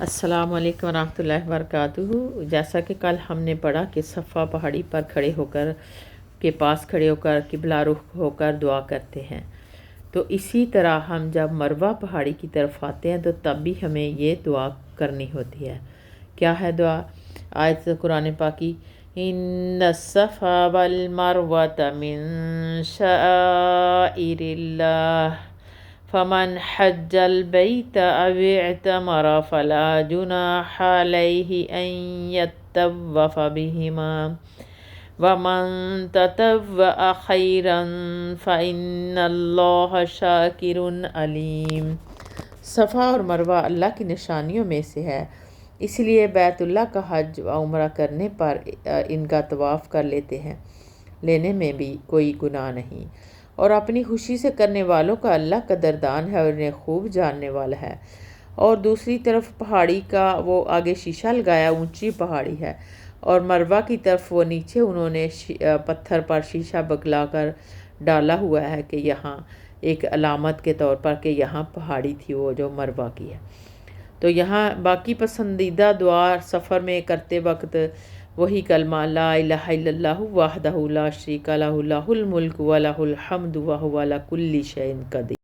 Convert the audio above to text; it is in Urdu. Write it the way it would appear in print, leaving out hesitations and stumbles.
السلام علیکم ورحمۃ اللہ وبرکاتہ۔ جیسا کہ کل ہم نے پڑھا کہ صفا پہاڑی پر کھڑے ہو کر قبلہ رخ ہو کر دعا کرتے ہیں، تو اسی طرح ہم جب مروہ پہاڑی کی طرف آتے ہیں تو تب بھی ہمیں یہ دعا کرنی ہوتی ہے۔ کیا ہے دعا؟ آیت قرآن پاکی، ان الصفا والمروۃ من شعائر اللہ فمن حج البیت او اعتمر فلا جناح علیہ ان یطوف بہما ومن تطوع خیرا فإن اللہ شاکر علیم۔ صفا اور مروہ اللہ کی نشانیوں میں سے ہے، اس لیے بیت اللہ کا حج و عمرہ کرنے پر ان کا طواف کر لینے میں بھی کوئی گناہ نہیں، اور اپنی خوشی سے کرنے والوں کا اللہ قدردان ہے اور انہیں خوب جاننے والا ہے۔ اور دوسری طرف پہاڑی کا وہ آگے شیشہ لگایا، اونچی پہاڑی ہے، اور مروہ کی طرف وہ نیچے انہوں نے پتھر پر شیشہ بگلا کر ڈالا ہوا ہے کہ یہاں ایک علامت کے طور پر کہ یہاں پہاڑی تھی وہ جو مروہ کی ہے۔ تو یہاں باقی پسندیدہ دعا سفر میں کرتے وقت وہی کلمہ لا الہ الا اللہ وحدہ لا شریک لہ لہ الملک و لہ الحمد وہو علی کل شیء قدیر۔